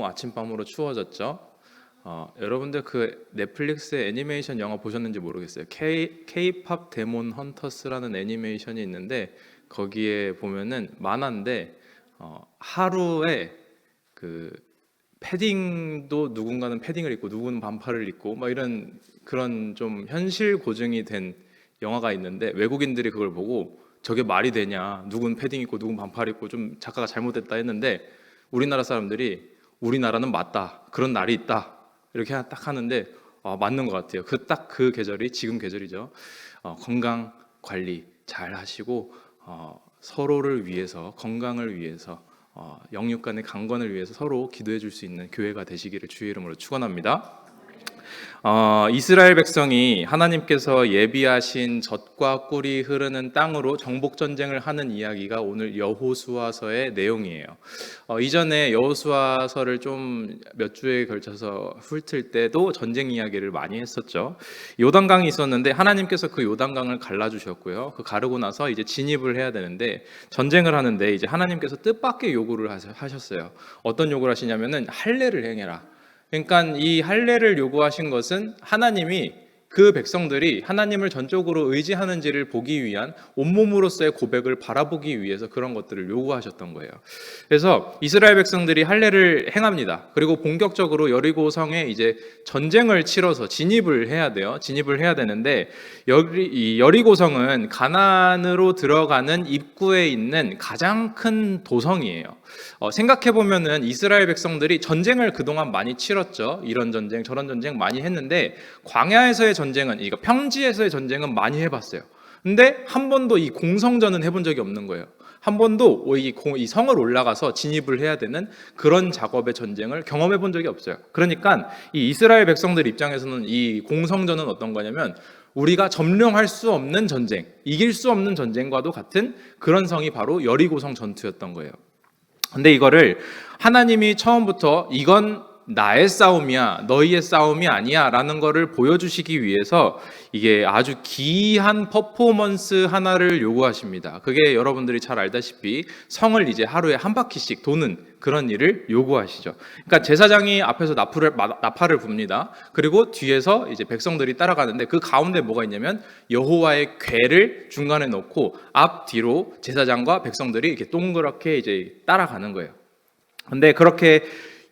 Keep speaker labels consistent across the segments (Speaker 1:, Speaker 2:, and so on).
Speaker 1: 너무 아침밤으로 추워졌죠. 여러분들 그 넷플릭스의 애니메이션 영화 보셨는지 모르겠어요. K-팝 데몬 헌터스라는 애니메이션이 있는데 거기에 보면은 만화인데 하루에 그 패딩도 누군가는 패딩을 입고 누구는 반팔을 입고 막 이런 그런 좀 현실 고증이 된 영화가 있는데 외국인들이 그걸 보고 저게 말이 되냐, 누군 패딩 입고 누군 반팔 입고, 좀 작가가 잘못됐다 했는데 우리나라 사람들이 우리나라는 맞다, 그런 날이 있다 이렇게 딱 하는데 맞는 것 같아요. 그 딱 그 계절이 지금 계절이죠. 건강 관리 잘 하시고 서로를 위해서, 건강을 위해서, 영육 간의 강건을 위해서 서로 기도해 줄 수 있는 교회가 되시기를 주의 이름으로 축원합니다. 이스라엘 백성이 하나님께서 예비하신 젖과 꿀이 흐르는 땅으로 정복 전쟁을 하는 이야기가 오늘 여호수아서의 내용이에요. 이전에 여호수아서를 좀 몇 주에 걸쳐서 훑을 때도 전쟁 이야기를 많이 했었죠. 요단강이 있었는데 하나님께서 그 요단강을 갈라주셨고요. 그 가르고 나서 이제 진입을 해야 되는데 전쟁을 하는데 이제 하나님께서 뜻밖의 요구를 하셨어요. 어떤 요구를 하시냐면은 할례를 행해라. 그러니까 이 할례를 요구하신 것은 하나님이 그 백성들이 하나님을 전적으로 의지하는지를 보기 위한 온몸으로서의 고백을 바라보기 위해서 그런 것들을 요구하셨던 거예요. 그래서 이스라엘 백성들이 할례를 행합니다. 그리고 본격적으로 여리고 성에 이제 전쟁을 치러서 진입을 해야 돼요. 진입을 해야 되는데 여리고 성은 가나안으로 들어가는 입구에 있는 가장 큰 도성이에요. 생각해 보면은 이스라엘 백성들이 전쟁을 그동안 많이 치렀죠. 이런 전쟁 저런 전쟁 많이 했는데 광야에서의 전쟁은, 그러니까 평지에서의 전쟁은 많이 해봤어요. 근데 한 번도 이 공성전은 해본 적이 없는 거예요. 한 번도 이 성을 올라가서 진입을 해야 되는 그런 작업의 전쟁을 경험해 본 적이 없어요. 그러니까 이 이스라엘 백성들 입장에서는 이 공성전은 어떤 거냐면 우리가 점령할 수 없는 전쟁, 이길 수 없는 전쟁과도 같은 그런 성이 바로 여리고성 전투였던 거예요. 근데 이거를 하나님이 처음부터 이건 나의 싸움이야, 너희의 싸움이 아니야 라는 거를 보여주시기 위해서 이게 아주 기이한 퍼포먼스 하나를 요구하십니다. 그게 여러분들이 잘 알다시피 성을 이제 하루에 한 바퀴씩 도는 그런 일을 요구하시죠. 그러니까 제사장이 앞에서 나팔을 붑니다. 그리고 뒤에서 이제 백성들이 따라가는데 그 가운데 뭐가 있냐면 여호와의 궤를 중간에 놓고 앞뒤로 제사장과 백성들이 이렇게 동그랗게 이제 따라가는 거예요. 근데 그렇게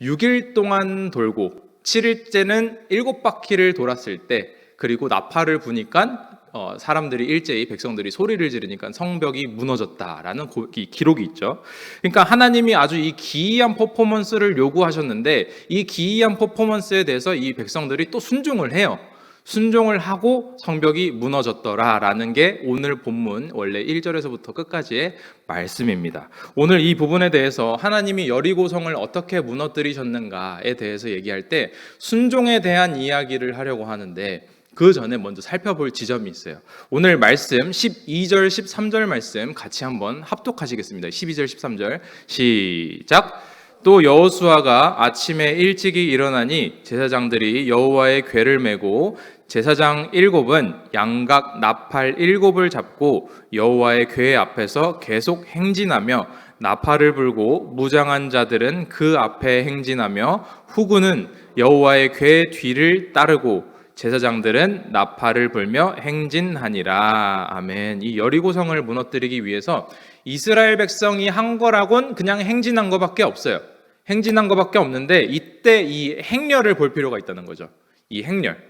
Speaker 1: 6일 동안 돌고 7일째는 7바퀴를 돌았을 때, 그리고 나팔을 부니까 사람들이 일제히 백성들이 소리를 지르니까 성벽이 무너졌다라는 기록이 있죠. 그러니까 하나님이 아주 이 기이한 퍼포먼스를 요구하셨는데 이 기이한 퍼포먼스에 대해서 이 백성들이 또 순종을 해요. 순종을 하고 성벽이 무너졌더라라는 게 오늘 본문 원래 1절에서부터 끝까지의 말씀입니다. 오늘 이 부분에 대해서 하나님이 여리고성을 어떻게 무너뜨리셨는가에 대해서 얘기할 때 순종에 대한 이야기를 하려고 하는데 그 전에 먼저 살펴볼 지점이 있어요. 오늘 말씀 12절 13절 말씀 같이 한번 합독하시겠습니다. 12절 13절 시작. 또 여호수아가 아침에 일찍이 일어나니 제사장들이 여호와의 궤를 메고 제사장 7은 양각 나팔 7을 잡고 여호와의 궤 앞에서 계속 행진하며 나팔을 불고 무장한 자들은 그 앞에 행진하며 후군은 여호와의 궤 뒤를 따르고 제사장들은 나팔을 불며 행진하니라. 아멘. 이 여리고성을 무너뜨리기 위해서 이스라엘 백성이 한 거라곤 그냥 행진한 거밖에 없어요. 행진한 거밖에 없는데 이때 이 행렬을 볼 필요가 있다는 거죠. 이 행렬.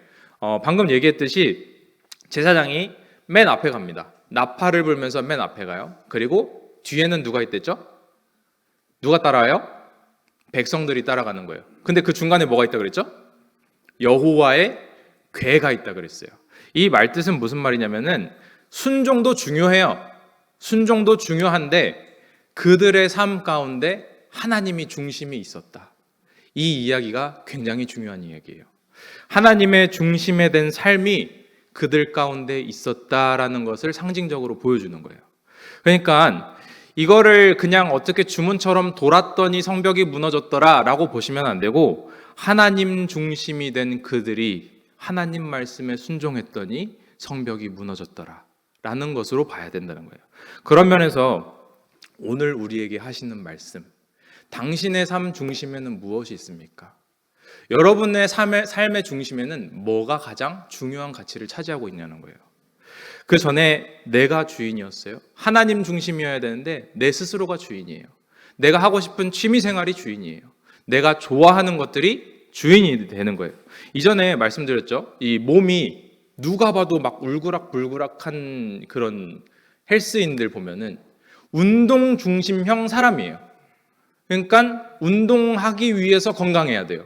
Speaker 1: 방금 얘기했듯이 제사장이 맨 앞에 갑니다. 나팔을 불면서 맨 앞에 가요. 그리고 뒤에는 누가 있댔죠? 누가 따라와요? 백성들이 따라가는 거예요. 근데 그 중간에 뭐가 있다 그랬죠? 여호와의 궤가 있다 그랬어요. 이 말뜻은 무슨 말이냐면은 순종도 중요해요. 순종도 중요한데 그들의 삶 가운데 하나님이 중심이 있었다. 이 이야기가 굉장히 중요한 이야기예요. 하나님의 중심에 된 삶이 그들 가운데 있었다라는 것을 상징적으로 보여주는 거예요. 그러니까 이거를 그냥 어떻게 주문처럼 돌았더니 성벽이 무너졌더라라고 보시면 안 되고 하나님 중심이 된 그들이 하나님 말씀에 순종했더니 성벽이 무너졌더라라는 것으로 봐야 된다는 거예요. 그런 면에서 오늘 우리에게 하시는 말씀, 당신의 삶 중심에는 무엇이 있습니까? 여러분의 삶의 중심에는 뭐가 가장 중요한 가치를 차지하고 있냐는 거예요. 그 전에 내가 주인이었어요. 하나님 중심이어야 되는데 내 스스로가 주인이에요. 내가 하고 싶은 취미 생활이 주인이에요. 내가 좋아하는 것들이 주인이 되는 거예요. 이전에 말씀드렸죠. 이 몸이 누가 봐도 막 울그락불그락한 그런 헬스인들 보면은 운동 중심형 사람이에요. 그러니까 운동하기 위해서 건강해야 돼요.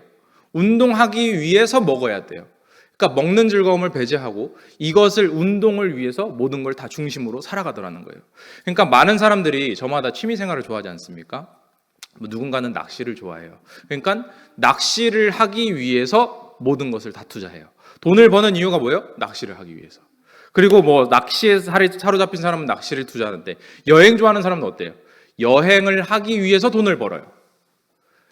Speaker 1: 운동하기 위해서 먹어야 돼요. 그러니까 먹는 즐거움을 배제하고 이것을 운동을 위해서 모든 걸 다 중심으로 살아가더라는 거예요. 그러니까 많은 사람들이 저마다 취미 생활을 좋아하지 않습니까? 누군가는 낚시를 좋아해요. 그러니까 낚시를 하기 위해서 모든 것을 다 투자해요. 돈을 버는 이유가 뭐예요? 낚시를 하기 위해서. 그리고 뭐 낚시에 사로잡힌 사람은 낚시를 투자하는데 여행 좋아하는 사람은 어때요? 여행을 하기 위해서 돈을 벌어요.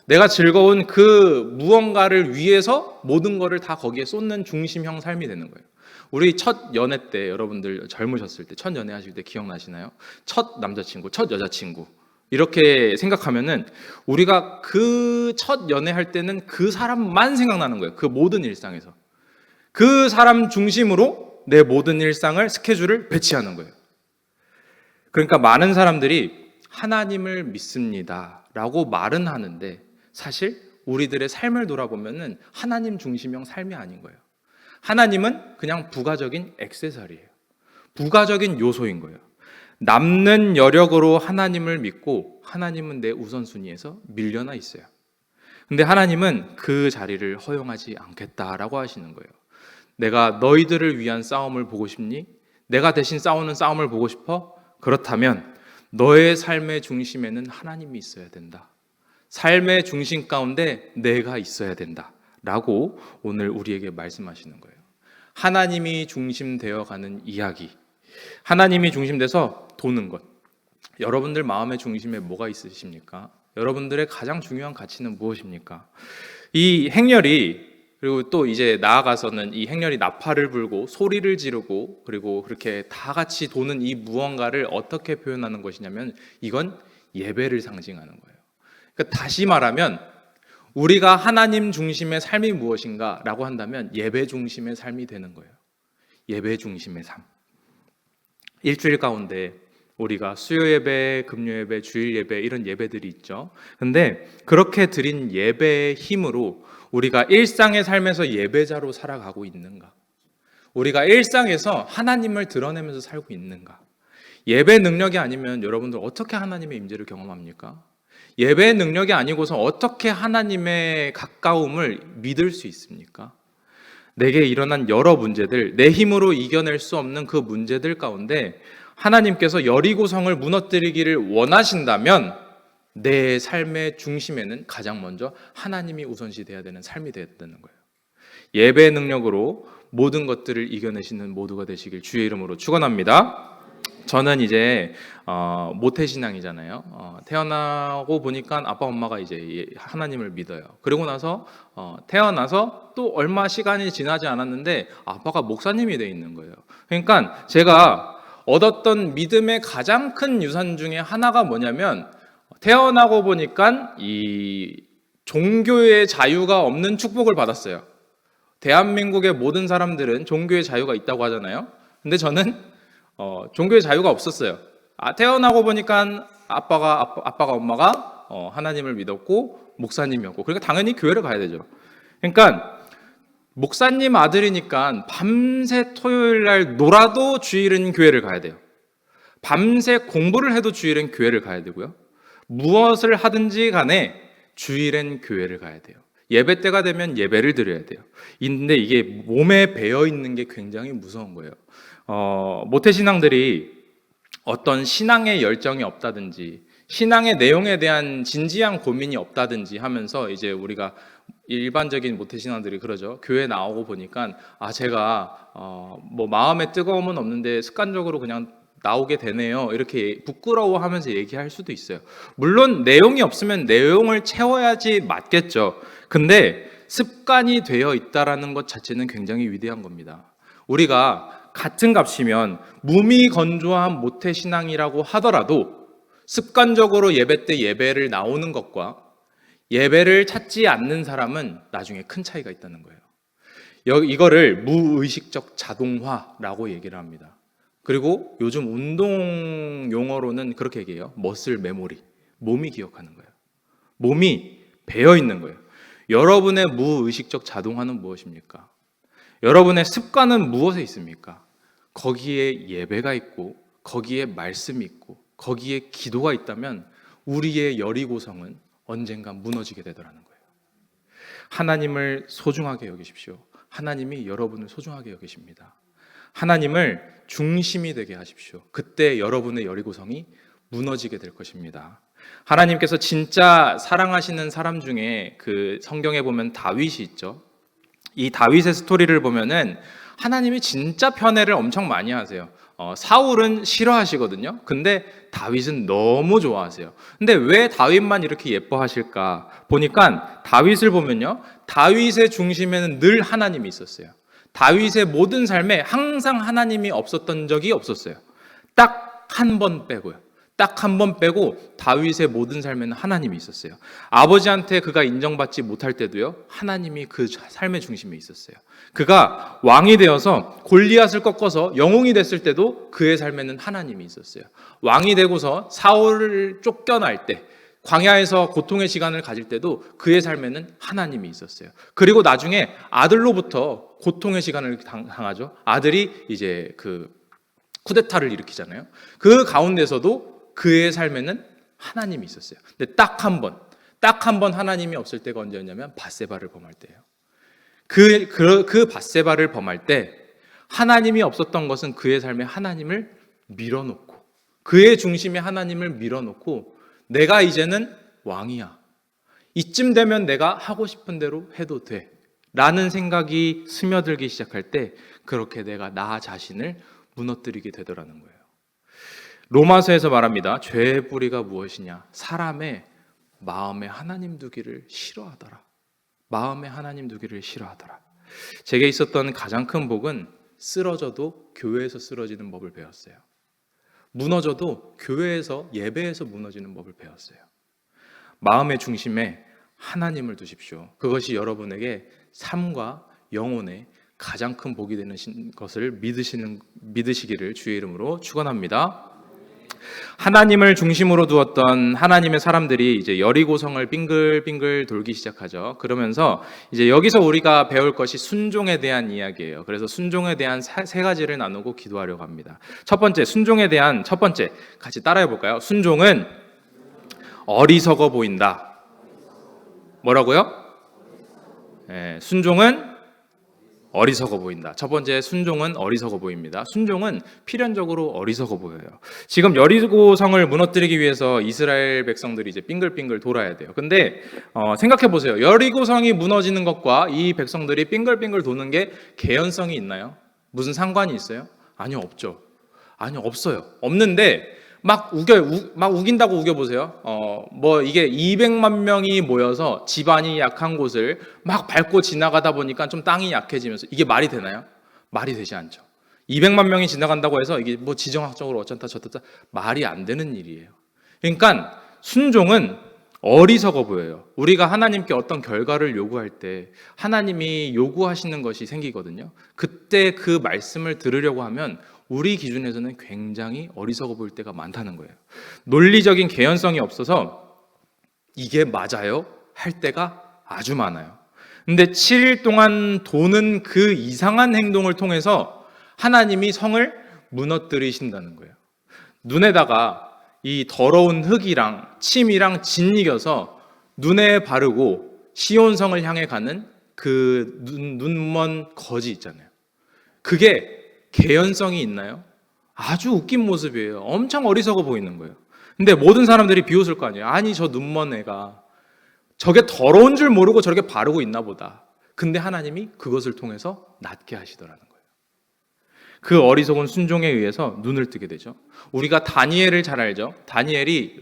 Speaker 1: 내가 즐거운 그 무언가를 위해서 모든 거를 다 거기에 쏟는 중심형 삶이 되는 거예요. 우리 첫 연애 때 여러분들 젊으셨을 때 첫 연애 하실 때 기억나시나요? 첫 남자친구, 첫 여자친구 이렇게 생각하면은 우리가 그 첫 연애할 때는 그 사람만 생각나는 거예요. 그 모든 일상에서 그 사람 중심으로 내 모든 일상을 스케줄을 배치하는 거예요. 그러니까 많은 사람들이 하나님을 믿습니다 라고 말은 하는데 사실 우리들의 삶을 돌아보면은 하나님 중심형 삶이 아닌 거예요. 하나님은 그냥 부가적인 액세서리예요. 부가적인 요소인 거예요. 남는 여력으로 하나님을 믿고 하나님은 내 우선순위에서 밀려나 있어요. 근데 하나님은 그 자리를 허용하지 않겠다라고 하시는 거예요. 내가 너희들을 위한 싸움을 보고 싶니? 내가 대신 싸우는 싸움을 보고 싶어? 그렇다면 너의 삶의 중심에는 하나님이 있어야 된다. 삶의 중심 가운데 내가 있어야 된다 라고 오늘 우리에게 말씀하시는 거예요. 하나님이 중심되어 가는 이야기, 하나님이 중심돼서 도는 것. 여러분들 마음의 중심에 뭐가 있으십니까? 여러분들의 가장 중요한 가치는 무엇입니까? 이 행렬이 그리고 또 이제 나아가서는 이 행렬이 나팔을 불고 소리를 지르고 그리고 그렇게 다 같이 도는 이 무언가를 어떻게 표현하는 것이냐면 이건 예배를 상징하는 거예요. 그러니까 다시 말하면 우리가 하나님 중심의 삶이 무엇인가라고 한다면 예배 중심의 삶이 되는 거예요. 예배 중심의 삶. 일주일 가운데 우리가 수요 예배, 금요 예배, 주일 예배 이런 예배들이 있죠. 근데 그렇게 드린 예배의 힘으로 우리가 일상의 삶에서 예배자로 살아가고 있는가? 우리가 일상에서 하나님을 드러내면서 살고 있는가? 예배 능력이 아니면 여러분들 어떻게 하나님의 임재를 경험합니까? 예배 능력이 아니고서 어떻게 하나님의 가까움을 믿을 수 있습니까? 내게 일어난 여러 문제들, 내 힘으로 이겨낼 수 없는 그 문제들 가운데 하나님께서 여리고성을 무너뜨리기를 원하신다면 내 삶의 중심에는 가장 먼저 하나님이 우선시 돼야 되는 삶이 되어야 되는 거예요. 예배 능력으로 모든 것들을 이겨내시는 모두가 되시길 주의 이름으로 축원합니다. 저는 이제 모태신앙이잖아요. 태어나고 보니까 아빠 엄마가 이제 하나님을 믿어요. 그리고 나서 태어나서 또 얼마 시간이 지나지 않았는데 아빠가 목사님이 돼 있는 거예요. 그러니까 제가 얻었던 믿음의 가장 큰 유산 중에 하나가 뭐냐면 태어나고 보니까 이 종교의 자유가 없는 축복을 받았어요. 대한민국의 모든 사람들은 종교의 자유가 있다고 하잖아요. 근데 저는 종교의 자유가 없었어요. 태어나고 보니까 아빠가 엄마가 하나님을 믿었고 목사님이었고 그러니까 당연히 교회를 가야 되죠. 그러니까 목사님 아들이니까 밤새 토요일 날 놀아도 주일은 교회를 가야 돼요. 밤새 공부를 해도 주일은 교회를 가야 되고요. 무엇을 하든지 간에 주일엔 교회를 가야 돼요. 예배 때가 되면 예배를 드려야 돼요. 근데 이게 몸에 배어 있는 게 굉장히 무서운 거예요. 모태신앙들이 어떤 신앙의 열정이 없다든지 신앙의 내용에 대한 진지한 고민이 없다든지 하면서 이제 우리가 일반적인 모태신앙들이 그러죠. 교회 나오고 보니까 제가 뭐 마음에 뜨거움은 없는데 습관적으로 그냥 나오게 되네요. 이렇게 부끄러워하면서 얘기할 수도 있어요. 물론 내용이 없으면 내용을 채워야지 맞겠죠. 근데 습관이 되어 있다라는 것 자체는 굉장히 위대한 겁니다. 우리가 같은 값이면 무미건조한 모태신앙이라고 하더라도 습관적으로 예배 때 예배를 나오는 것과 예배를 찾지 않는 사람은 나중에 큰 차이가 있다는 거예요. 이거를 무의식적 자동화라고 얘기를 합니다. 그리고 요즘 운동 용어로는 그렇게 얘기해요. 머슬 메모리. 몸이 기억하는 거예요. 몸이 배어 있는 거예요. 여러분의 무의식적 자동화는 무엇입니까? 여러분의 습관은 무엇에 있습니까? 거기에 예배가 있고 거기에 말씀이 있고 거기에 기도가 있다면 우리의 여리고성은 언젠가 무너지게 되더라는 거예요. 하나님을 소중하게 여기십시오. 하나님이 여러분을 소중하게 여기십니다. 하나님을 중심이 되게 하십시오. 그때 여러분의 여리고성이 무너지게 될 것입니다. 하나님께서 진짜 사랑하시는 사람 중에 그 성경에 보면 다윗이 있죠. 이 다윗의 스토리를 보면은 하나님이 진짜 편애를 엄청 많이 하세요. 사울은 싫어하시거든요. 근데 다윗은 너무 좋아하세요. 근데 왜 다윗만 이렇게 예뻐하실까? 보니까 다윗을 보면요. 다윗의 중심에는 늘 하나님이 있었어요. 다윗의 모든 삶에 항상 하나님이 없었던 적이 없었어요. 딱 한 번 빼고요. 딱 한 번 빼고 다윗의 모든 삶에는 하나님이 있었어요. 아버지한테 그가 인정받지 못할 때도요. 하나님이 그 삶의 중심에 있었어요. 그가 왕이 되어서 골리앗을 꺾어서 영웅이 됐을 때도 그의 삶에는 하나님이 있었어요. 왕이 되고서 사울을 쫓겨날 때 광야에서 고통의 시간을 가질 때도 그의 삶에는 하나님이 있었어요. 그리고 나중에 아들로부터 고통의 시간을 당하죠. 아들이 이제 그 쿠데타를 일으키잖아요. 그 가운데서도 그의 삶에는 하나님이 있었어요. 근데 딱 한 번 하나님이 없을 때가 언제였냐면 밧세바를 범할 때예요. 그 밧세바를 범할 때 하나님이 없었던 것은 그의 삶에 하나님을 밀어놓고 그의 중심에 하나님을 밀어놓고 내가 이제는 왕이야. 이쯤 되면 내가 하고 싶은 대로 해도 돼. 라는 생각이 스며들기 시작할 때 그렇게 내가 나 자신을 무너뜨리게 되더라는 거예요. 로마서에서 말합니다. 죄의 뿌리가 무엇이냐? 사람의 마음에 하나님 두기를 싫어하더라. 마음에 하나님 두기를 싫어하더라. 제게 있었던 가장 큰 복은 쓰러져도 교회에서 쓰러지는 법을 배웠어요. 무너져도 교회에서 예배에서 무너지는 법을 배웠어요. 마음의 중심에 하나님을 두십시오. 그것이 여러분에게 삶과 영혼의 가장 큰 복이 되는 것을 믿으시기를 주의 이름으로 축원합니다. 하나님을 중심으로 두었던 하나님의 사람들이 이제 여리고성을 빙글빙글 돌기 시작하죠. 그러면서 이제 여기서 우리가 배울 것이 순종에 대한 이야기예요. 그래서 순종에 대한 세 가지를 나누고 기도하려고 합니다. 첫 번째, 순종에 대한 첫 번째 같이 따라해 볼까요? 순종은 어리석어 보인다. 뭐라고요? 순종은 어리석어 보인다. 첫 번째, 순종은 어리석어 보입니다. 순종은 필연적으로 어리석어 보여요. 지금 여리고성을 무너뜨리기 위해서 이스라엘 백성들이 이제 빙글빙글 돌아야 돼요. 근데 생각해 보세요. 여리고성이 무너지는 것과 이 백성들이 빙글빙글 도는 게 개연성이 있나요? 무슨 상관이 있어요? 아니요, 없죠. 아니요, 없어요. 없는데 막 우긴다고 우겨보세요. 이게 200만 명이 모여서 지반이 약한 곳을 막 밟고 지나가다 보니까 좀 땅이 약해지면서 이게 말이 되나요? 말이 되지 않죠. 200만 명이 지나간다고 해서 이게 뭐 지정학적으로 어쩐다 저쩐다 말이 안 되는 일이에요. 그러니까 순종은 어리석어 보여요. 우리가 하나님께 어떤 결과를 요구할 때 하나님이 요구하시는 것이 생기거든요. 그때 그 말씀을 들으려고 하면 우리 기준에서는 굉장히 어리석어 보일 때가 많다는 거예요. 논리적인 개연성이 없어서 이게 맞아요? 할 때가 아주 많아요. 근데 7일 동안 도는 그 이상한 행동을 통해서 하나님이 성을 무너뜨리신다는 거예요. 눈에다가 이 더러운 흙이랑 침이랑 짓이겨서 눈에 바르고 시온성을 향해 가는 그 눈먼 거지 있잖아요. 그게 개연성이 있나요? 아주 웃긴 모습이에요. 엄청 어리석어 보이는 거예요. 근데 모든 사람들이 비웃을 거 아니에요. 아니 저 눈먼 애가 저게 더러운 줄 모르고 저렇게 바르고 있나 보다. 근데 하나님이 그것을 통해서 낫게 하시더라는 거예요. 그 어리석은 순종에 의해서 눈을 뜨게 되죠. 우리가 다니엘을 잘 알죠. 다니엘이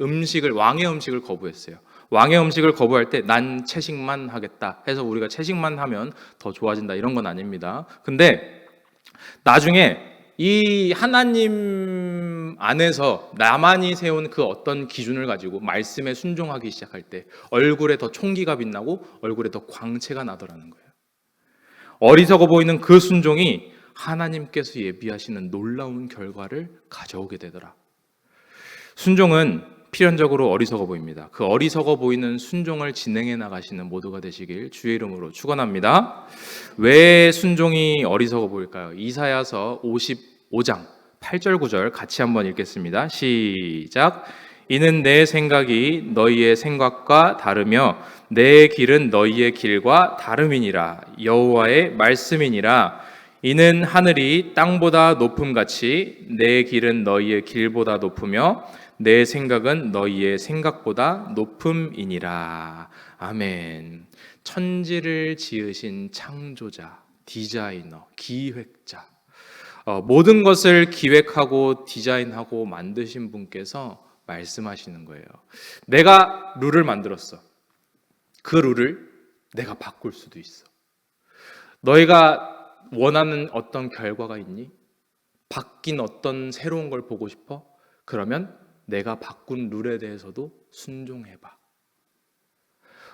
Speaker 1: 왕의 음식을 거부했어요. 왕의 음식을 거부할 때 난 채식만 하겠다 해서 우리가 채식만 하면 더 좋아진다 이런 건 아닙니다. 근데 나중에 이 하나님 하나님 안에서 나만이 세운 그 어떤 기준을 가지고 말씀에 순종하기 시작할 때 얼굴에 더 총기가 빛나고 얼굴에 더 광채가 나더라는 거예요. 어리석어 보이는 그 순종이 하나님께서 예비하시는 놀라운 결과를 가져오게 되더라. 순종은 필연적으로 어리석어 보입니다. 그 어리석어 보이는 순종을 진행해 나가시는 모두가 되시길 주의 이름으로 축원합니다. 왜 순종이 어리석어 보일까요? 이사야서 55장 8절 9절 같이 한번 읽겠습니다. 시작. 이는 내 생각이 너희의 생각과 다르며 내 길은 너희의 길과 다름이니라. 여호와의 말씀이니라. 이는 하늘이 땅보다 높음같이 내 길은 너희의 길보다 높으며 내 생각은 너희의 생각보다 높음이니라. 아멘. 천지를 지으신 창조자, 디자이너, 기획자, 모든 것을 기획하고 디자인하고 만드신 분께서 말씀하시는 거예요. 내가 룰을 만들었어. 그 룰을 내가 바꿀 수도 있어. 너희가 원하는 어떤 결과가 있니? 바뀐 어떤 새로운 걸 보고 싶어? 그러면 내가 바꾼 룰에 대해서도 순종해봐.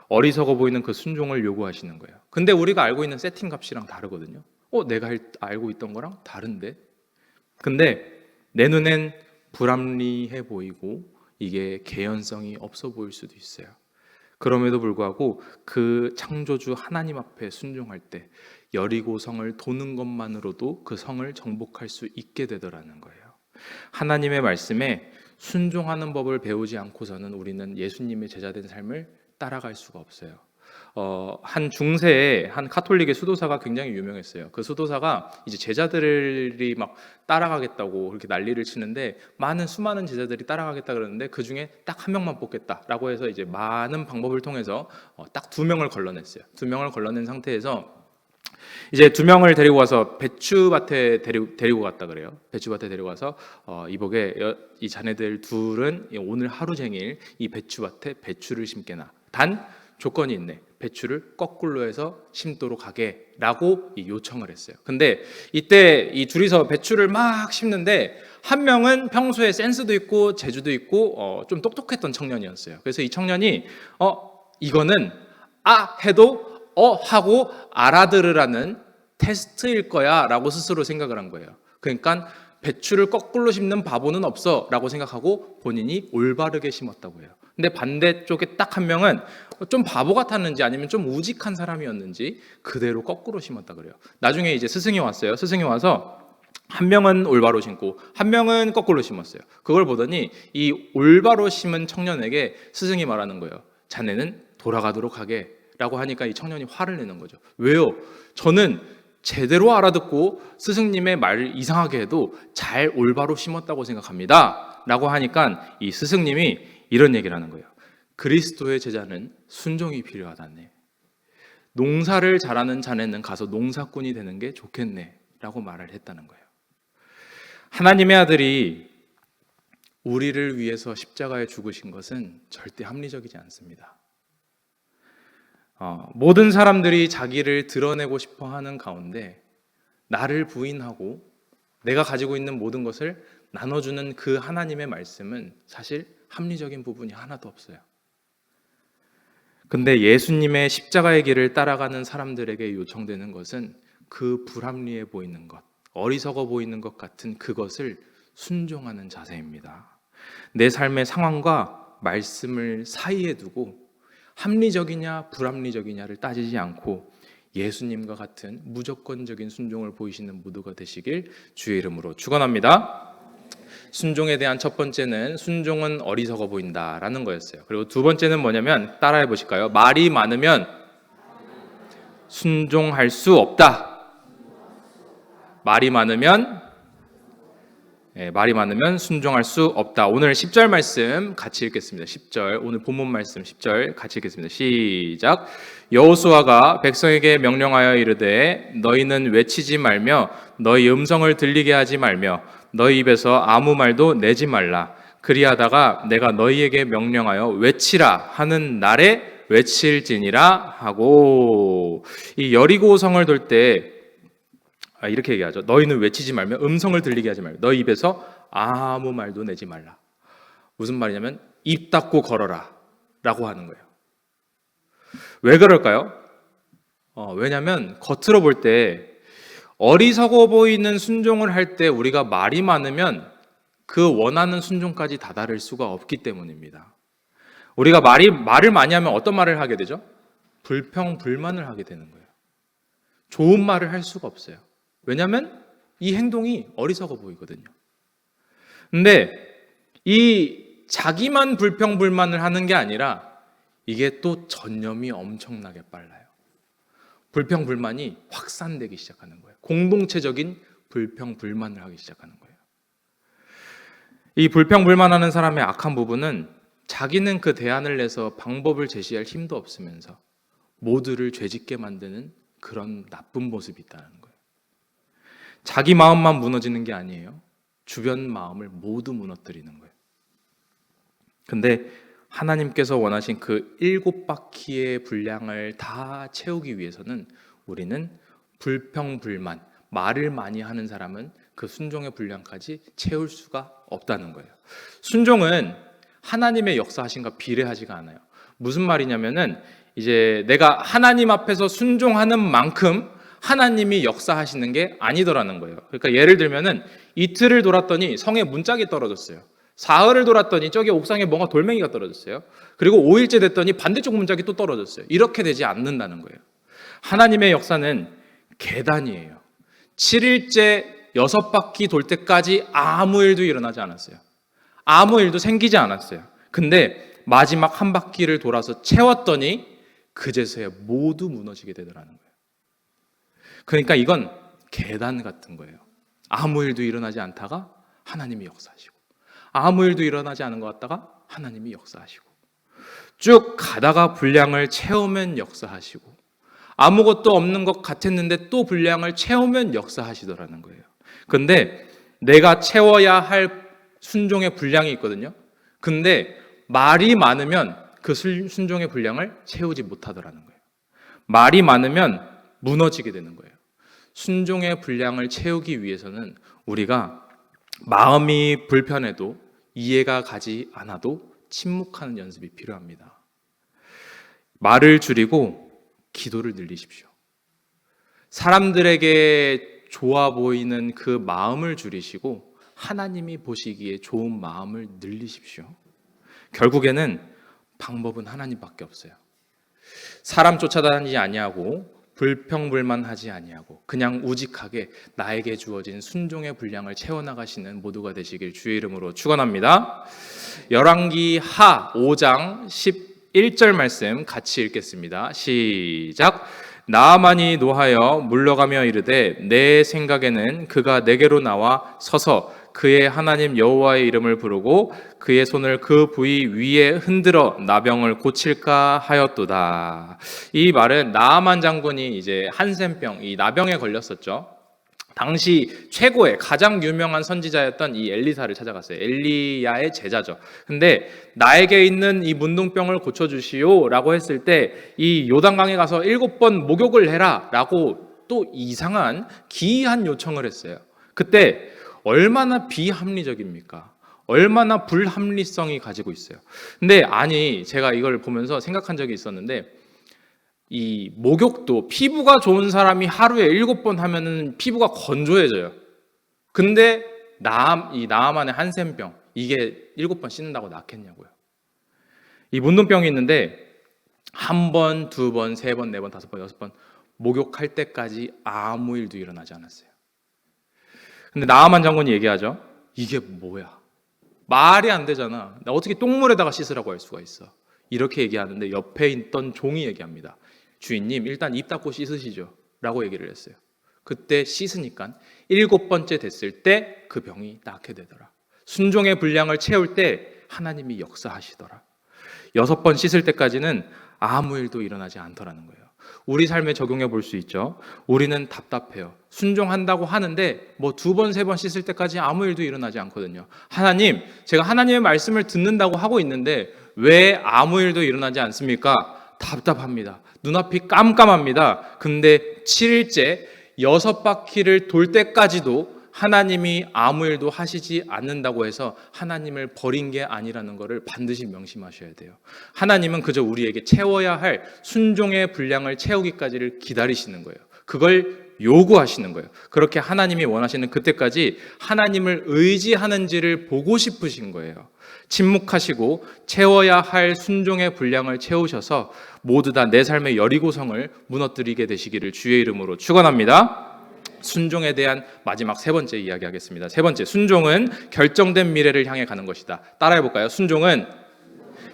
Speaker 1: 어리석어 보이는 그 순종을 요구하시는 거예요. 근데 우리가 알고 있는 세팅 값이랑 다르거든요. 내가 알고 있던 거랑 다른데? 근데 내 눈엔 불합리해 보이고 이게 개연성이 없어 보일 수도 있어요. 그럼에도 불구하고 그 창조주 하나님 앞에 순종할 때 여리고성을 도는 것만으로도 그 성을 정복할 수 있게 되더라는 거예요. 하나님의 말씀에 순종하는 법을 배우지 않고서는 우리는 예수님의 제자된 삶을 따라갈 수가 없어요. 한 중세에 한 카톨릭의 수도사가 굉장히 유명했어요. 그 수도사가 이제 제자들이 막 따라가겠다고 그렇게 난리를 치는데 수많은 제자들이 따라가겠다 그러는데 그 중에 딱 한 명만 뽑겠다라고 해서 이제 많은 방법을 통해서 딱 2명을 걸러냈어요. 2명을 걸러낸 상태에서 이제 2명을 데리고 가서 배추밭에 데리고 갔다 그래요. 배추밭에 데리고 가서 이보게 이 자네들 둘은 오늘 하루 종일 이 배추밭에 배추를 심게나. 단 조건이 있네. 배추를 거꾸로 해서 심도록 하게라고 요청을 했어요. 근데 이때 이 둘이서 배추를 막 심는데 한 명은 평소에 센스도 있고 재주도 있고 좀 똑똑했던 청년이었어요. 그래서 이 청년이 이거는 해도 하고 알아들으라는 테스트일 거야 라고 스스로 생각을 한 거예요. 그러니까 배추를 거꾸로 심는 바보는 없어 라고 생각하고 본인이 올바르게 심었다고 해요. 근데 반대쪽에 딱 한 명은 좀 바보 같았는지 아니면 좀 우직한 사람이었는지 그대로 거꾸로 심었다 그래요. 나중에 이제 스승이 왔어요. 스승이 와서 한 명은 올바로 심고 한 명은 거꾸로 심었어요. 그걸 보더니 이 올바로 심은 청년에게 스승이 말하는 거예요. 자네는 돌아가도록 하게 라고 하니까 이 청년이 화를 내는 거죠. 왜요? 저는 제대로 알아듣고 스승님의 말을 이상하게 해도 잘 올바로 심었다고 생각합니다 라고 하니까 이 스승님이 이런 얘기를 하는 거예요. 그리스도의 제자는 순종이 필요하다네. 농사를 잘하는 자네는 가서 농사꾼이 되는 게 좋겠네 라고 말을 했다는 거예요. 하나님의 아들이 우리를 위해서 십자가에 죽으신 것은 절대 합리적이지 않습니다. 모든 사람들이 자기를 드러내고 싶어 하는 가운데 나를 부인하고 내가 가지고 있는 모든 것을 나눠주는 그 하나님의 말씀은 사실 합리적인 부분이 하나도 없어요. 근데 예수님의 십자가의 길을 따라가는 사람들에게 요청되는 것은 그 불합리해 보이는 것, 어리석어 보이는 것 같은 그것을 순종하는 자세입니다. 내 삶의 상황과 말씀을 사이에 두고 합리적이냐 불합리적이냐를 따지지 않고 예수님과 같은 무조건적인 순종을 보이시는 모두가 되시길 주의 이름으로 축원합니다. 순종에 대한 첫 번째는 순종은 어리석어 보인다라는 거였어요. 그리고 두 번째는 뭐냐면 따라해 보실까요? 말이 많으면 순종할 수 없다. 말이 많으면 순종할 수 없다. 오늘 10절 말씀 같이 읽겠습니다. 10절 오늘 본문 말씀 10절 같이 읽겠습니다. 시작. 여호수아가 백성에게 명령하여 이르되 너희는 외치지 말며 너희 음성을 들리게 하지 말며 너희 입에서 아무 말도 내지 말라. 그리하다가 내가 너희에게 명령하여 외치라 하는 날에 외칠지니라 하고. 이 여리고성을 돌 때 이렇게 얘기하죠. 너희는 외치지 말며 음성을 들리게 하지 말며 너희 입에서 아무 말도 내지 말라. 무슨 말이냐면 입 닫고 걸어라 라고 하는 거예요. 왜 그럴까요? 왜냐하면 겉으로 볼 때 어리석어 보이는 순종을 할 때 우리가 말이 많으면 그 원하는 순종까지 다다를 수가 없기 때문입니다. 우리가 말을 많이 하면 어떤 말을 하게 되죠? 불평불만을 하게 되는 거예요. 좋은 말을 할 수가 없어요. 왜냐하면 이 행동이 어리석어 보이거든요. 근데 이 자기만 불평불만을 하는 게 아니라 이게 또 전염이 엄청나게 빨라요. 불평불만이 확산되기 시작하는 거예요. 공동체적인 불평불만을 하기 시작하는 거예요. 이 불평불만하는 사람의 악한 부분은 자기는 그 대안을 내서 방법을 제시할 힘도 없으면서 모두를 죄짓게 만드는 그런 나쁜 모습이 있다는 거예요. 자기 마음만 무너지는 게 아니에요. 주변 마음을 모두 무너뜨리는 거예요. 근데 하나님께서 원하신 그 7바퀴의 분량을 다 채우기 위해서는 우리는 불평불만, 말을 많이 하는 사람은 그 순종의 분량까지 채울 수가 없다는 거예요. 순종은 하나님의 역사하심과 비례하지가 않아요. 무슨 말이냐면은 이제 내가 하나님 앞에서 순종하는 만큼 하나님이 역사하시는 게 아니더라는 거예요. 그러니까 예를 들면은 이틀을 돌았더니 성에 문짝이 떨어졌어요. 사흘을 돌았더니 저기 옥상에 뭔가 돌멩이가 떨어졌어요. 그리고 5일째 됐더니 반대쪽 문짝이 또 떨어졌어요. 이렇게 되지 않는다는 거예요. 하나님의 역사는 계단이에요. 7일째 6바퀴 돌 때까지 아무 일도 일어나지 않았어요. 아무 일도 생기지 않았어요. 근데 마지막 한 바퀴를 돌아서 채웠더니 그제서야 모두 무너지게 되더라는 거예요. 그러니까 이건 계단 같은 거예요. 아무 일도 일어나지 않다가 하나님이 역사하시고, 아무 일도 일어나지 않은 것 같다가 하나님이 역사하시고, 쭉 가다가 분량을 채우면 역사하시고, 아무것도 없는 것 같았는데 또 분량을 채우면 역사하시더라는 거예요. 근데 내가 채워야 할 순종의 분량이 있거든요. 근데 말이 많으면 그 순종의 분량을 채우지 못하더라는 거예요. 말이 많으면 무너지게 되는 거예요. 순종의 분량을 채우기 위해서는 우리가 마음이 불편해도 이해가 가지 않아도 침묵하는 연습이 필요합니다. 말을 줄이고 기도를 늘리십시오. 사람들에게 좋아 보이는 그 마음을 줄이시고 하나님이 보시기에 좋은 마음을 늘리십시오. 결국에는 방법은 하나님밖에 없어요. 사람 쫓아다니지 아니하고 불평불만하지 아니하고 그냥 우직하게 나에게 주어진 순종의 분량을 채워나가시는 모두가 되시길 주의 이름으로 축원합니다. 열왕기 하 5장 11절 말씀 같이 읽겠습니다. 시작. 나아만이 노하여 물러가며 이르되 내 생각에는 그가 내게로 나와 서서 그의 하나님 여호와의 이름을 부르고 그의 손을 그 부위 위에 흔들어 나병을 고칠까 하였도다. 이 말은 나아만 장군이 이제 한센병, 이 나병에 걸렸었죠. 당시 최고의 가장 유명한 선지자였던 이 엘리사를 찾아갔어요. 엘리야의 제자죠. 근데 나에게 있는 이 문둥병을 고쳐주시오 라고 했을 때 이 요단강에 가서 7번 목욕을 해라 라고 또 이상한 기이한 요청을 했어요. 그때 얼마나 비합리적입니까? 얼마나 불합리성이 가지고 있어요. 근데 아니 제가 이걸 보면서 생각한 적이 있었는데 이 목욕도 피부가 좋은 사람이 하루에 7번 하면은 피부가 건조해져요. 근데 이 나아만의 한센병 이게 7번 씻는다고 낫겠냐고요. 이 문둥병이 있는데 1번, 2번, 3번, 4번, 5번, 6번 목욕할 때까지 아무 일도 일어나지 않았어요. 근데 나아만 장군이 얘기하죠. 이게 뭐야? 말이 안 되잖아. 나 어떻게 똥물에다가 씻으라고 할 수가 있어? 이렇게 얘기하는데 옆에 있던 종이 얘기합니다. 주인님 일단 입 닫고 씻으시죠 라고 얘기를 했어요. 그때 씻으니까 7번째 됐을 때 그 병이 낫게 되더라. 순종의 분량을 채울 때 하나님이 역사하시더라. 6번 씻을 때까지는 아무 일도 일어나지 않더라는 거예요. 우리 삶에 적용해 볼 수 있죠. 우리는 답답해요. 순종한다고 하는데 뭐 2번, 3번 씻을 때까지 아무 일도 일어나지 않거든요. 하나님, 제가 하나님의 말씀을 듣는다고 하고 있는데 왜 아무 일도 일어나지 않습니까? 답답합니다. 눈앞이 깜깜합니다. 근데 7일째 6바퀴를 돌 때까지도 하나님이 아무 일도 하시지 않는다고 해서 하나님을 버린 게 아니라는 것을 반드시 명심하셔야 돼요. 하나님은 그저 우리에게 채워야 할 순종의 분량을 채우기까지를 기다리시는 거예요. 그걸 요구하시는 거예요. 그렇게 하나님이 원하시는 그때까지 하나님을 의지하는지를 보고 싶으신 거예요. 침묵하시고 채워야 할 순종의 분량을 채우셔서 모두 다 내 삶의 여리고성을 무너뜨리게 되시기를 주의 이름으로 축원합니다. 순종에 대한 마지막 세 번째 이야기 하겠습니다. 세 번째, 순종은 결정된 미래를 향해 가는 것이다. 따라해 볼까요? 순종은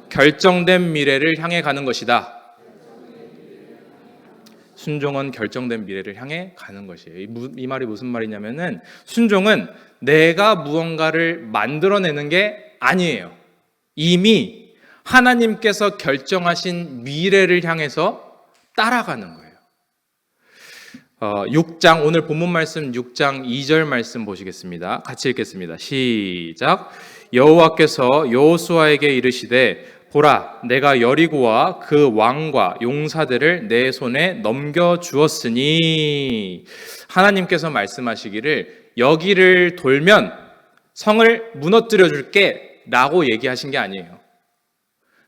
Speaker 1: 결정된 미래를 향해 가는 것이다. 순종은 결정된 미래를 향해 가는 것이에요. 이 말이 무슨 말이냐면은 순종은 내가 무언가를 만들어내는 게 아니에요. 이미 하나님께서 결정하신 미래를 향해서 따라가는 거예요. 6장 오늘 본문 말씀 6장 2절 말씀 보시겠습니다. 같이 읽겠습니다. 시작. 여호와께서 여호수아에게 이르시되 보라, 내가 여리고와 그 왕과 용사들을 내 손에 넘겨 주었으니. 하나님께서 말씀하시기를 여기를 돌면 성을 무너뜨려 줄게 라고 얘기하신 게 아니에요.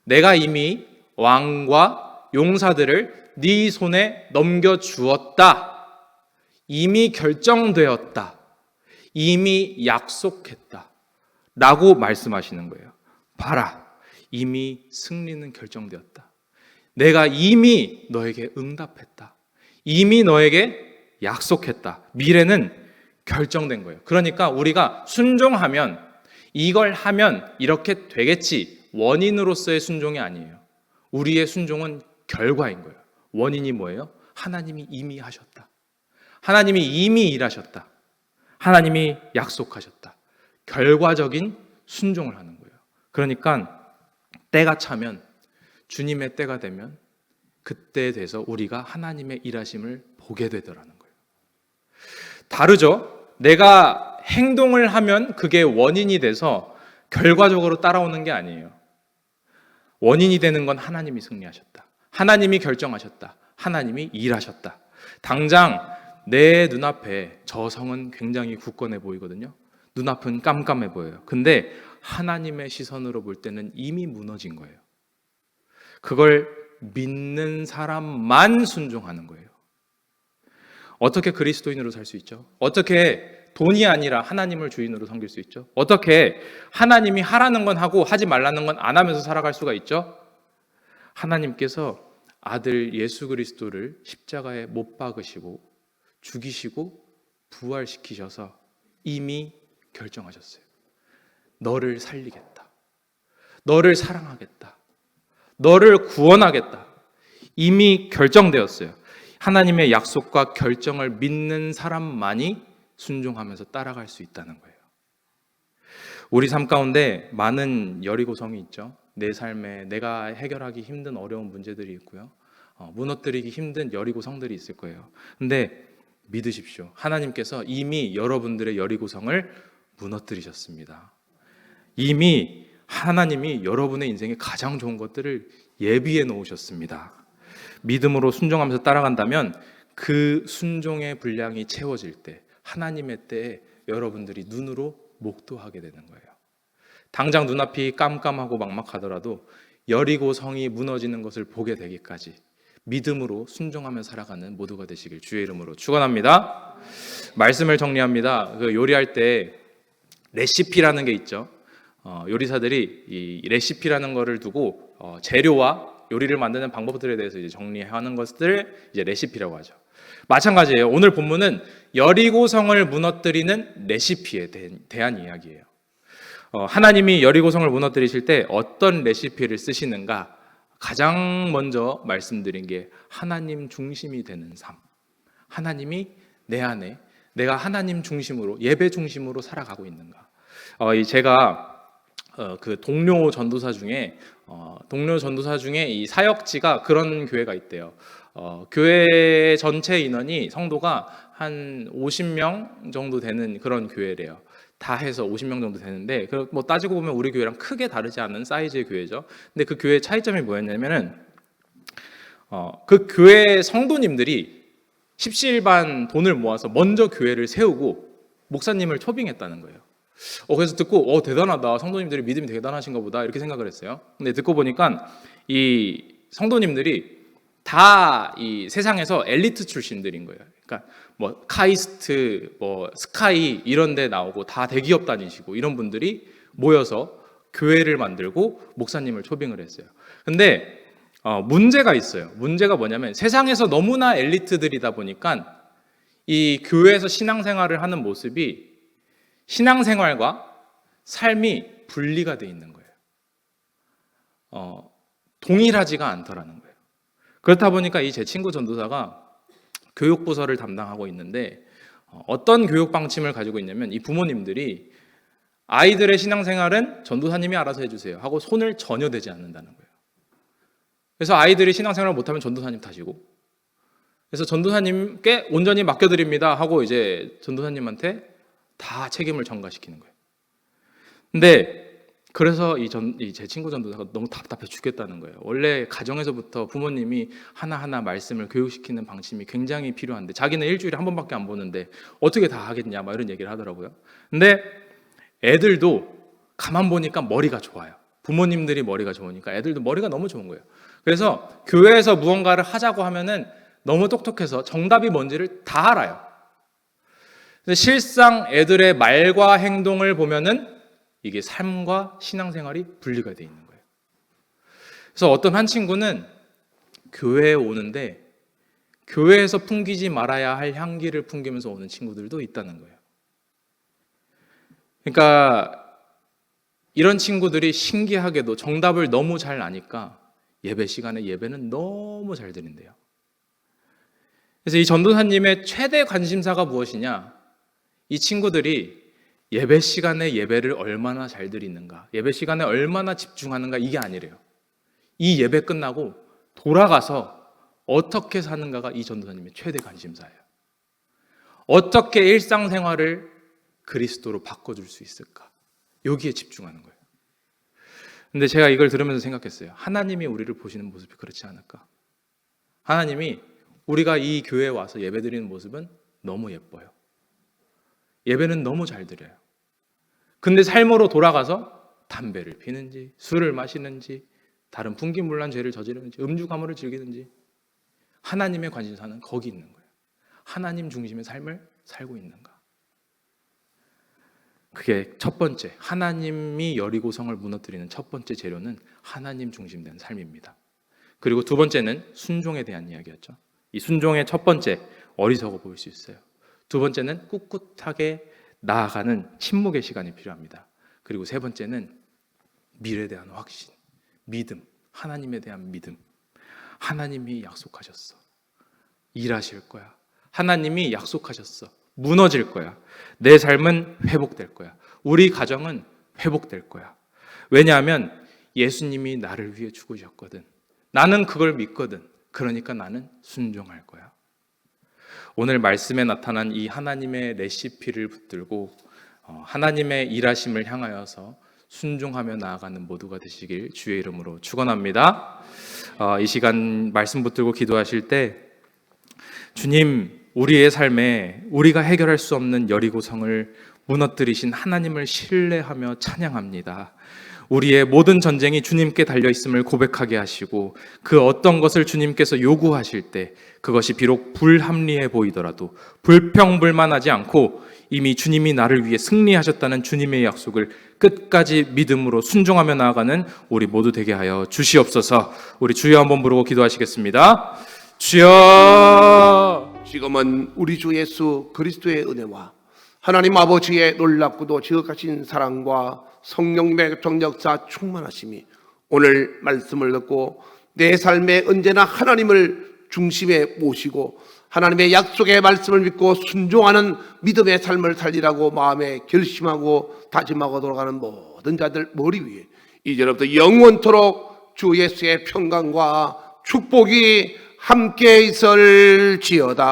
Speaker 1: 내가 이미 왕과 용사들을 네 손에 넘겨 주었다. 이미 결정되었다. 이미 약속했다. 라고 말씀하시는 거예요. 봐라, 이미 승리는 결정되었다. 내가 이미 너에게 응답했다. 이미 너에게 약속했다. 미래는 결정된 거예요. 그러니까 우리가 순종하면, 이걸 하면 이렇게 되겠지, 원인으로서의 순종이 아니에요. 우리의 순종은 결과인 거예요. 원인이 뭐예요? 하나님이 이미 하셨다. 하나님이 이미 일하셨다. 하나님이 약속하셨다. 결과적인 순종을 하는 거예요. 그러니까 때가 차면, 주님의 때가 되면 그때에 대해서 우리가 하나님의 일하심을 보게 되더라는 거예요. 다르죠? 내가 행동을 하면 그게 원인이 돼서 결과적으로 따라오는 게 아니에요. 원인이 되는 건 하나님이 승리하셨다. 하나님이 결정하셨다. 하나님이 일하셨다. 당장 내 눈앞에 저 성은 굉장히 굳건해 보이거든요. 눈앞은 깜깜해 보여요. 근데 하나님의 시선으로 볼 때는 이미 무너진 거예요. 그걸 믿는 사람만 순종하는 거예요. 어떻게 그리스도인으로 살 수 있죠? 어떻게 돈이 아니라 하나님을 주인으로 섬길 수 있죠? 어떻게 하나님이 하라는 건 하고 하지 말라는 건 안 하면서 살아갈 수가 있죠? 하나님께서 아들 예수 그리스도를 십자가에 못 박으시고 죽이시고 부활시키셔서 이미 결정하셨어요. 너를 살리겠다. 너를 사랑하겠다. 너를 구원하겠다. 이미 결정되었어요. 하나님의 약속과 결정을 믿는 사람만이 순종하면서 따라갈 수 있다는 거예요. 우리 삶 가운데 많은 여리고성이 있죠. 내 삶에 내가 해결하기 힘든 어려운 문제들이 있고요. 무너뜨리기 힘든 여리고성들이 있을 거예요. 근데 믿으십시오. 하나님께서 이미 여러분들의 여리고성을 무너뜨리셨습니다. 이미 하나님이 여러분의 인생에 가장 좋은 것들을 예비해 놓으셨습니다. 믿음으로 순종하면서 따라간다면 그 순종의 분량이 채워질 때, 하나님의 때에 여러분들이 눈으로 목도하게 되는 거예요. 당장 눈앞이 깜깜하고 막막하더라도 여리고성이 무너지는 것을 보게 되기까지 믿음으로 순종하며 살아가는 모두가 되시길 주의 이름으로 축원합니다. 말씀을 정리합니다. 그 요리할 때 레시피라는 게 있죠. 요리사들이 이 레시피라는 거를 두고 재료와 요리를 만드는 방법들에 대해서 이제 정리하는 것들을 이제 레시피라고 하죠. 마찬가지예요. 오늘 본문은 여리고성을 무너뜨리는 레시피에 대한 이야기예요. 하나님이 여리고성을 무너뜨리실 때 어떤 레시피를 쓰시는가? 가장 먼저 말씀드린 게 하나님 중심이 되는 삶. 하나님이 내 안에 내가 하나님 중심으로, 예배 중심으로 살아가고 있는가? 제가 그 동료 전도사 중에 이 사역지가 그런 교회가 있대요. 교회 전체 인원이, 성도가 한 50명 정도 되는 그런 교회래요. 다 해서 50명 정도 되는데, 뭐 따지고 보면 우리 교회랑 크게 다르지 않은 사이즈의 교회죠. 근데 그 교회의 차이점이 뭐였냐면은 그 교회 성도님들이 십시일반 돈을 모아서 먼저 교회를 세우고 목사님을 초빙했다는 거예요. 그래서 듣고 대단하다. 성도님들이 믿음이 대단하신가 보다 이렇게 생각을 했어요. 근데 듣고 보니까 이 성도님들이 다 이 세상에서 엘리트 출신들인 거예요. 그러니까 뭐 카이스트, 뭐 스카이 이런 데 나오고 다 대기업 다니시고 이런 분들이 모여서 교회를 만들고 목사님을 초빙을 했어요. 근데 문제가 있어요. 문제가 뭐냐면 세상에서 너무나 엘리트들이다 보니까 이 교회에서 신앙생활을 하는 모습이 신앙생활과 삶이 분리가 돼 있는 거예요. 동일하지가 않더라는 거예요. 그렇다 보니까 이 제 친구 전도사가 교육부서를 담당하고 있는데 어떤 교육 방침을 가지고 있냐면 이 부모님들이 아이들의 신앙생활은 전도사님이 알아서 해주세요 하고 손을 전혀 대지 않는다는 거예요. 그래서 아이들이 신앙생활을 못하면 전도사님 탓이고, 그래서 전도사님께 온전히 맡겨드립니다 하고 이제 전도사님한테 다 책임을 전가시키는 거예요. 근데 그래서 제 친구 전도사가 너무 답답해 죽겠다는 거예요. 원래 가정에서부터 부모님이 하나하나 말씀을 교육시키는 방침이 굉장히 필요한데 자기는 일주일에 한 번밖에 안 보는데 어떻게 다 하겠냐 막 이런 얘기를 하더라고요. 근데 애들도 가만 보니까 머리가 좋아요. 부모님들이 머리가 좋으니까 애들도 머리가 너무 좋은 거예요. 그래서 교회에서 무언가를 하자고 하면은 너무 똑똑해서 정답이 뭔지를 다 알아요. 근데 실상 애들의 말과 행동을 보면은 이게 삶과 신앙생활이 분리가 돼 있는 거예요. 그래서 어떤 한 친구는 교회에 오는데 교회에서 풍기지 말아야 할 향기를 풍기면서 오는 친구들도 있다는 거예요. 그러니까 이런 친구들이 신기하게도 정답을 너무 잘 아니까 예배 시간에 예배는 너무 잘 드린대요. 그래서 이 전도사님의 최대 관심사가 무엇이냐? 이 친구들이 예배 시간에 예배를 얼마나 잘 드리는가, 예배 시간에 얼마나 집중하는가, 이게 아니래요. 이 예배 끝나고 돌아가서 어떻게 사는가가 이 전도사님의 최대 관심사예요. 어떻게 일상생활을 그리스도로 바꿔줄 수 있을까? 여기에 집중하는 거예요. 근데 제가 이걸 들으면서 생각했어요. 하나님이 우리를 보시는 모습이 그렇지 않을까? 하나님이 우리가 이 교회에 와서 예배 드리는 모습은 너무 예뻐요. 예배는 너무 잘 드려요. 근데 삶으로 돌아가서 담배를 피는지, 술을 마시는지, 다른 풍기물난 죄를 저지르는지, 음주 가물을 즐기는지, 하나님의 관심사는 거기 있는 거예요. 하나님 중심의 삶을 살고 있는가? 그게 첫 번째, 하나님이 여리고성을 무너뜨리는 첫 번째 재료는 하나님 중심된 삶입니다. 그리고 두 번째는 순종에 대한 이야기였죠. 이 순종의 첫 번째, 어리석어 보일 수 있어요. 두 번째는 꿋꿋하게 나아가는 침묵의 시간이 필요합니다. 그리고 세 번째는 미래에 대한 확신, 믿음, 하나님에 대한 믿음. 하나님이 약속하셨어. 일하실 거야. 하나님이 약속하셨어. 무너질 거야. 내 삶은 회복될 거야. 우리 가정은 회복될 거야. 왜냐하면 예수님이 나를 위해 죽으셨거든. 나는 그걸 믿거든. 그러니까 나는 순종할 거야. 오늘 말씀에 나타난 이 하나님의 레시피를 붙들고 하나님의 일하심을 향하여서 순종하며 나아가는 모두가 되시길 주의 이름으로 축원합니다. 이 시간 말씀 붙들고 기도하실 때 주님, 우리의 삶에 우리가 해결할 수 없는 여리고성을 무너뜨리신 하나님을 신뢰하며 찬양합니다. 우리의 모든 전쟁이 주님께 달려있음을 고백하게 하시고 그 어떤 것을 주님께서 요구하실 때 그것이 비록 불합리해 보이더라도 불평불만하지 않고 이미 주님이 나를 위해 승리하셨다는 주님의 약속을 끝까지 믿음으로 순종하며 나아가는 우리 모두 되게 하여 주시옵소서. 우리 주여 한번 부르고 기도하시겠습니다. 주여,
Speaker 2: 지금은 우리 주 예수 그리스도의 은혜와 하나님 아버지의 놀랍고도 지극하신 사랑과 성령님의 정력사 충만하심이 오늘 말씀을 듣고 내 삶에 언제나 하나님을 중심에 모시고 하나님의 약속의 말씀을 믿고 순종하는 믿음의 삶을 살리라고 마음에 결심하고 다짐하고 돌아가는 모든 자들 머리 위에 이제부터 영원토록 주 예수의 평강과 축복이 함께 있을지어다.